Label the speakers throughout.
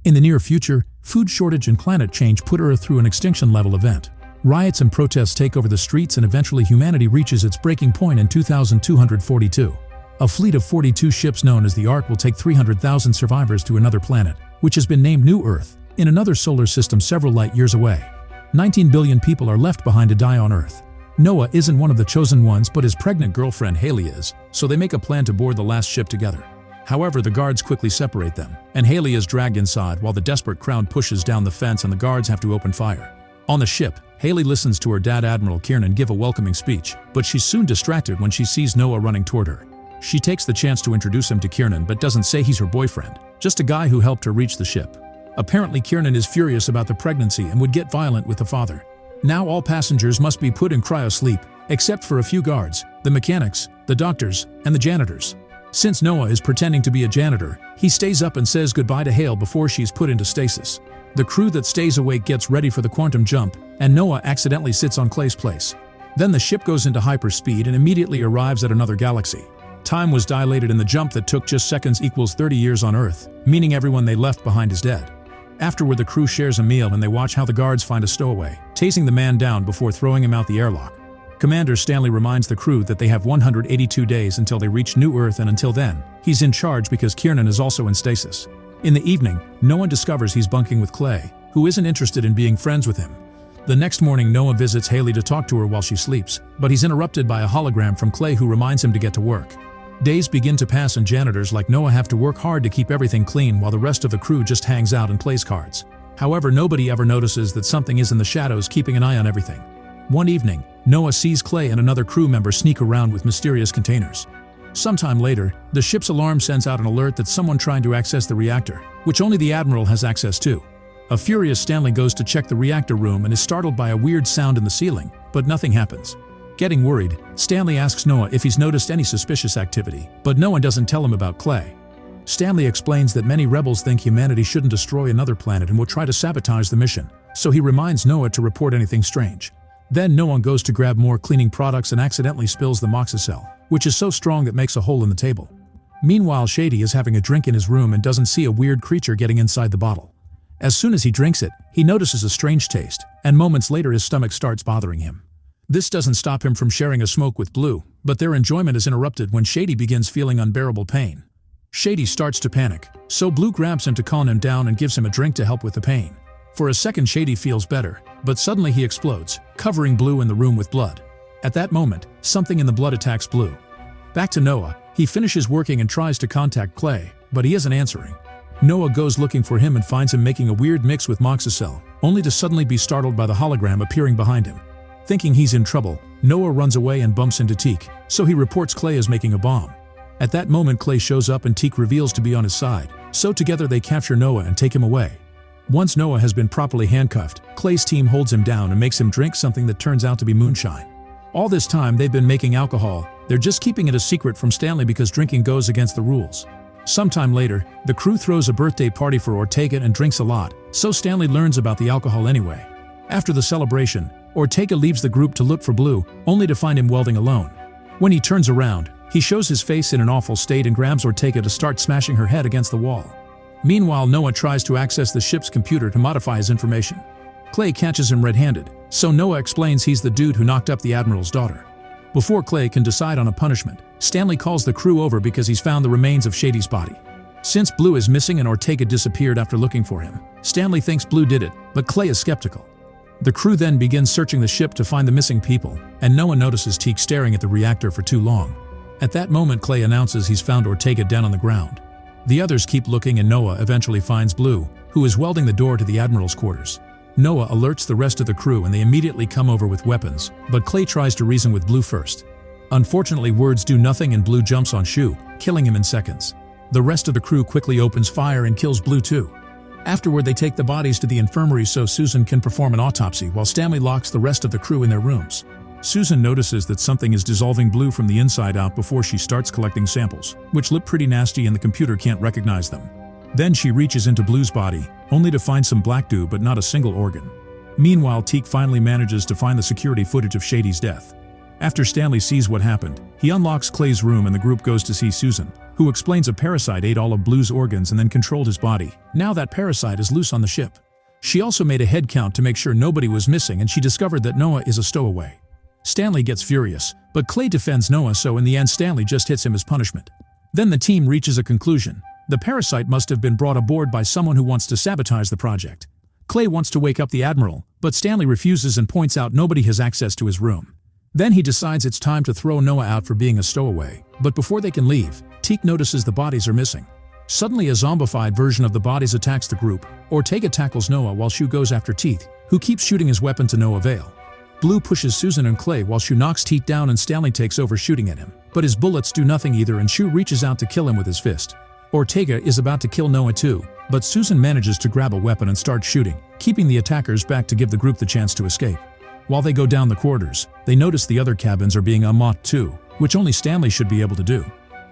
Speaker 1: In the near future, food shortage and climate change put Earth through an extinction-level event. Riots and protests take over the streets, and eventually humanity reaches its breaking point in 2242. A fleet of 42 ships known as the Ark will take 300,000 survivors to another planet, which has been named New Earth, in another solar system several light years away. 19 billion people are left behind to die on Earth. Noah isn't one of the chosen ones, but his pregnant girlfriend Hayley is, so they make a plan to board the last ship together. However, the guards quickly separate them, and Hayley is dragged inside while the desperate crowd pushes down the fence and the guards have to open fire. On the ship, Hayley listens to her dad Admiral Kiernan give a welcoming speech, but she's soon distracted when she sees Noah running toward her. She takes the chance to introduce him to Kiernan but doesn't say he's her boyfriend, just a guy who helped her reach the ship. Apparently Kiernan is furious about the pregnancy and would get violent with the father. Now all passengers must be put in cryo-sleep, except for a few guards, the mechanics, the doctors, and the janitors. Since Noah is pretending to be a janitor, he stays up and says goodbye to Hale before she's put into stasis. The crew that stays awake gets ready for the quantum jump, and Noah accidentally sits on Clay's place. Then the ship goes into hyperspeed and immediately arrives at another galaxy. Time was dilated and the jump that took just seconds equals 30 years on Earth, meaning everyone they left behind is dead. Afterward, the crew shares a meal and they watch how the guards find a stowaway, tasing the man down before throwing him out the airlock. Commander Stanley reminds the crew that they have 182 days until they reach New Earth, and until then, he's in charge because Kiernan is also in stasis. In the evening, Noah discovers he's bunking with Clay, who isn't interested in being friends with him. The next morning, Noah visits Hayley to talk to her while she sleeps, but he's interrupted by a hologram from Clay who reminds him to get to work. Days begin to pass and janitors like Noah have to work hard to keep everything clean while the rest of the crew just hangs out and plays cards. However, nobody ever notices that something is in the shadows keeping an eye on everything. One evening, Noah sees Clay and another crew member sneak around with mysterious containers. Sometime later, the ship's alarm sends out an alert that someone trying to access the reactor, which only the Admiral has access to. A furious Stanley goes to check the reactor room and is startled by a weird sound in the ceiling, but nothing happens. Getting worried, Stanley asks Noah if he's noticed any suspicious activity, but Noah doesn't tell him about Clay. Stanley explains that many rebels think humanity shouldn't destroy another planet and will try to sabotage the mission, so he reminds Noah to report anything strange. Then Noah goes to grab more cleaning products and accidentally spills the moxicell, which is so strong that makes a hole in the table. Meanwhile, Shady is having a drink in his room and doesn't see a weird creature getting inside the bottle. As soon as he drinks it, he notices a strange taste, and moments later his stomach starts bothering him. This doesn't stop him from sharing a smoke with Blue, but their enjoyment is interrupted when Shady begins feeling unbearable pain. Shady starts to panic, so Blue grabs him to calm him down and gives him a drink to help with the pain. For a second, Shady feels better, but suddenly he explodes, covering Blue in the room with blood. At that moment, something in the blood attacks Blue. Back to Noah, he finishes working and tries to contact Clay, but he isn't answering. Noah goes looking for him and finds him making a weird mix with moxicell, only to suddenly be startled by the hologram appearing behind him. Thinking he's in trouble, Noah runs away and bumps into Teak, so he reports Clay as making a bomb. At that moment, Clay shows up and Teak reveals to be on his side, so together they capture Noah and take him away. Once Noah has been properly handcuffed, Clay's team holds him down and makes him drink something that turns out to be moonshine. All this time they've been making alcohol, they're just keeping it a secret from Stanley because drinking goes against the rules. Sometime later, the crew throws a birthday party for Ortega and drinks a lot, so Stanley learns about the alcohol anyway. After the celebration, Ortega leaves the group to look for Blue, only to find him welding alone. When he turns around, he shows his face in an awful state and grabs Ortega to start smashing her head against the wall. Meanwhile, Noah tries to access the ship's computer to modify his information. Clay catches him red-handed, so Noah explains he's the dude who knocked up the Admiral's daughter. Before Clay can decide on a punishment, Stanley calls the crew over because he's found the remains of Shady's body. Since Blue is missing and Ortega disappeared after looking for him, Stanley thinks Blue did it, but Clay is skeptical. The crew then begins searching the ship to find the missing people, and Noah notices Teak staring at the reactor for too long. At that moment, Clay announces he's found Ortega down on the ground. The others keep looking and Noah eventually finds Blue, who is welding the door to the Admiral's quarters. Noah alerts the rest of the crew and they immediately come over with weapons, but Clay tries to reason with Blue first. Unfortunately, words do nothing and Blue jumps on Shu, killing him in seconds. The rest of the crew quickly opens fire and kills Blue too. Afterward, they take the bodies to the infirmary so Susan can perform an autopsy while Stanley locks the rest of the crew in their rooms. Susan notices that something is dissolving Blue from the inside out before she starts collecting samples, which look pretty nasty and the computer can't recognize them. Then she reaches into Blue's body, only to find some black goo but not a single organ. Meanwhile, Teak finally manages to find the security footage of Shady's death. After Stanley sees what happened, he unlocks Clay's room and the group goes to see Susan, who explains a parasite ate all of Blue's organs and then controlled his body. Now that parasite is loose on the ship. She also made a head count to make sure nobody was missing, and she discovered that Noah is a stowaway. Stanley gets furious, but Clay defends Noah, so in the end Stanley just hits him as punishment. Then the team reaches a conclusion. The parasite must have been brought aboard by someone who wants to sabotage the project. Clay wants to wake up the Admiral, but Stanley refuses and points out nobody has access to his room. Then he decides it's time to throw Noah out for being a stowaway, but before they can leave, Teak notices the bodies are missing. Suddenly a zombified version of the bodies attacks the group. Ortega tackles Noah while Shu goes after Teak, who keeps shooting his weapon to no avail. Blue pushes Susan and Clay while Shu knocks Teak down and Stanley takes over shooting at him. But his bullets do nothing either, and Shu reaches out to kill him with his fist. Ortega is about to kill Noah too, but Susan manages to grab a weapon and start shooting, keeping the attackers back to give the group the chance to escape. While they go down the corridors, they notice the other cabins are being unlocked too, which only Stanley should be able to do.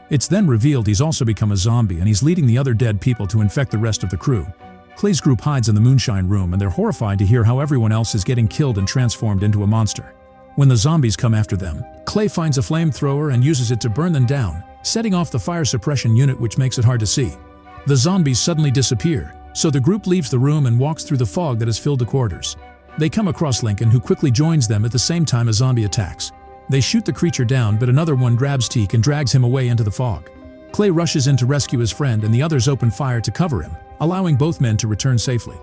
Speaker 1: It's then revealed he's also become a zombie and he's leading the other dead people to infect the rest of the crew. Clay's group hides in the moonshine room and they're horrified to hear how everyone else is getting killed and transformed into a monster. When the zombies come after them, Clay finds a flamethrower and uses it to burn them down, setting off the fire suppression unit, which makes it hard to see. The zombies suddenly disappear, so the group leaves the room and walks through the fog that has filled the corridors. They come across Lincoln, who quickly joins them at the same time a zombie attacks. They shoot the creature down, but another one grabs Teak and drags him away into the fog. Clay rushes in to rescue his friend and the others open fire to cover him, allowing both men to return safely.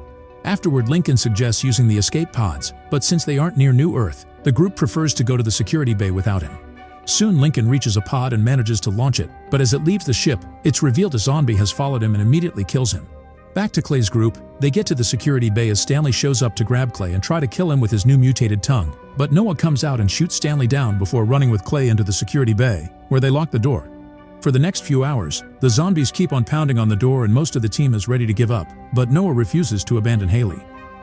Speaker 1: Afterward, Lincoln suggests using the escape pods, but since they aren't near New Earth, the group prefers to go to the security bay without him. Soon Lincoln reaches a pod and manages to launch it, but as it leaves the ship, it's revealed a zombie has followed him and immediately kills him. Back to Clay's group, they get to the security bay as Stanley shows up to grab Clay and try to kill him with his new mutated tongue, but Noah comes out and shoots Stanley down before running with Clay into the security bay, where they lock the door. For the next few hours, the zombies keep on pounding on the door and most of the team is ready to give up, but Noah refuses to abandon Hayley.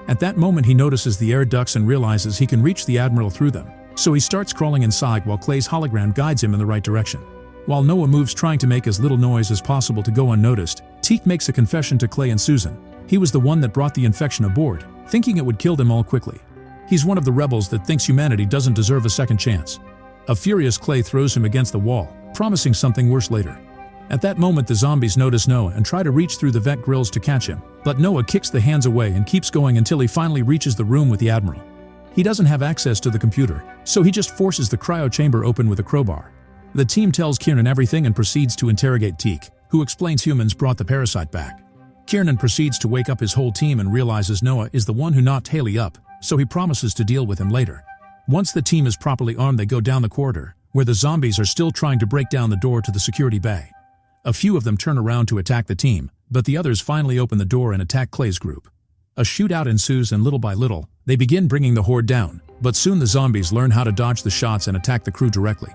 Speaker 1: At that moment he notices the air ducts and realizes he can reach the Admiral through them, so he starts crawling inside while Clay's hologram guides him in the right direction. While Noah moves trying to make as little noise as possible to go unnoticed, Teak makes a confession to Clay and Susan. He was the one that brought the infection aboard, thinking it would kill them all quickly. He's one of the rebels that thinks humanity doesn't deserve a second chance. A furious Clay throws him against the wall, promising something worse later. At that moment the zombies notice Noah and try to reach through the vent grills to catch him, but Noah kicks the hands away and keeps going until he finally reaches the room with the Admiral. He doesn't have access to the computer, so he just forces the cryo chamber open with a crowbar. The team tells Kiernan everything and proceeds to interrogate Teak, who explains humans brought the parasite back. Kiernan proceeds to wake up his whole team and realizes Noah is the one who knocked Hayley up, so he promises to deal with him later. Once the team is properly armed, they go down the corridor, where the zombies are still trying to break down the door to the security bay. A few of them turn around to attack the team, but the others finally open the door and attack Clay's group. A shootout ensues and little by little, they begin bringing the horde down, but soon the zombies learn how to dodge the shots and attack the crew directly.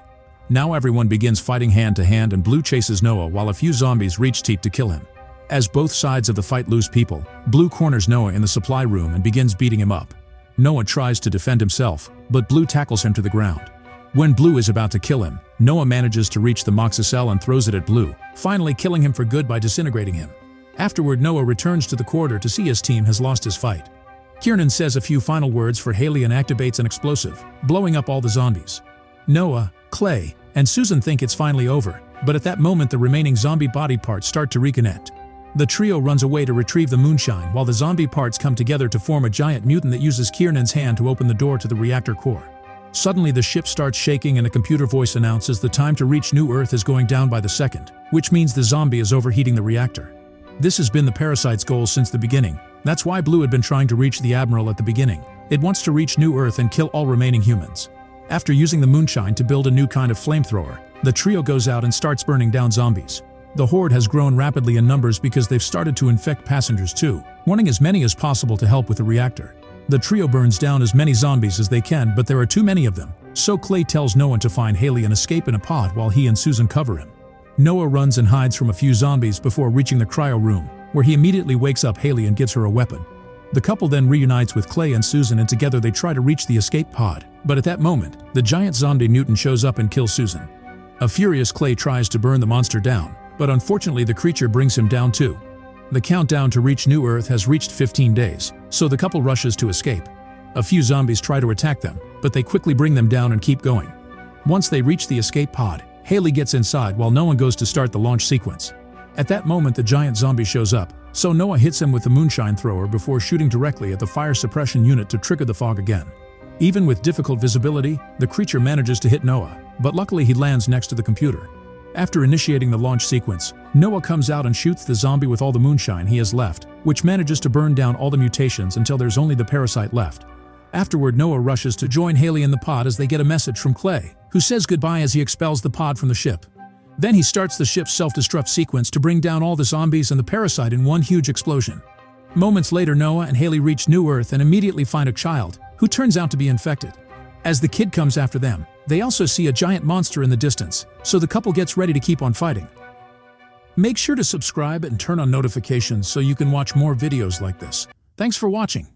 Speaker 1: Now everyone begins fighting hand to hand and Blue chases Noah while a few zombies reach Teak to kill him. As both sides of the fight lose people, Blue corners Noah in the supply room and begins beating him up. Noah tries to defend himself, but Blue tackles him to the ground. When Blue is about to kill him, Noah manages to reach the moxicell and throws it at Blue, finally killing him for good by disintegrating him. Afterward, Noah returns to the corridor to see his team has lost his fight. Kiernan says a few final words for Hayley and activates an explosive, blowing up all the zombies. Noah, Clay, and Susan think it's finally over, but at that moment the remaining zombie body parts start to reconnect. The trio runs away to retrieve the moonshine while the zombie parts come together to form a giant mutant that uses Kiernan's hand to open the door to the reactor core. Suddenly the ship starts shaking and a computer voice announces the time to reach New Earth is going down by the second, which means the zombie is overheating the reactor. This has been the parasite's goal since the beginning. That's why Blue had been trying to reach the Admiral at the beginning. It wants to reach New Earth and kill all remaining humans. After using the moonshine to build a new kind of flamethrower, the trio goes out and starts burning down zombies. The horde has grown rapidly in numbers because they've started to infect passengers too, wanting as many as possible to help with the reactor. The trio burns down as many zombies as they can, but there are too many of them, so Clay tells Noah to find Hayley and escape in a pod while he and Susan cover him. Noah runs and hides from a few zombies before reaching the cryo room, where he immediately wakes up Hayley and gives her a weapon. The couple then reunites with Clay and Susan and together they try to reach the escape pod, but at that moment, the giant zombie mutant shows up and kills Susan. A furious Clay tries to burn the monster down, but unfortunately the creature brings him down too. The countdown to reach New Earth has reached 15 days, so the couple rushes to escape. A few zombies try to attack them, but they quickly bring them down and keep going. Once they reach the escape pod, Hayley gets inside while Noah goes to start the launch sequence. At that moment, the giant zombie shows up, so Noah hits him with the moonshine thrower before shooting directly at the fire suppression unit to trigger the fog again. Even with difficult visibility, the creature manages to hit Noah, but luckily he lands next to the computer. After initiating the launch sequence, Noah comes out and shoots the zombie with all the moonshine he has left, which manages to burn down all the mutations until there's only the parasite left. Afterward, Noah rushes to join Hayley in the pod as they get a message from Clay, who says goodbye as he expels the pod from the ship. Then he starts the ship's self-destruct sequence to bring down all the zombies and the parasite in one huge explosion. Moments later, Noah and Hayley reach New Earth and immediately find a child, who turns out to be infected. As the kid comes after them, they also see a giant monster in the distance, so the couple gets ready to keep on fighting. Make sure to subscribe and turn on notifications so you can watch more videos like this. Thanks for watching.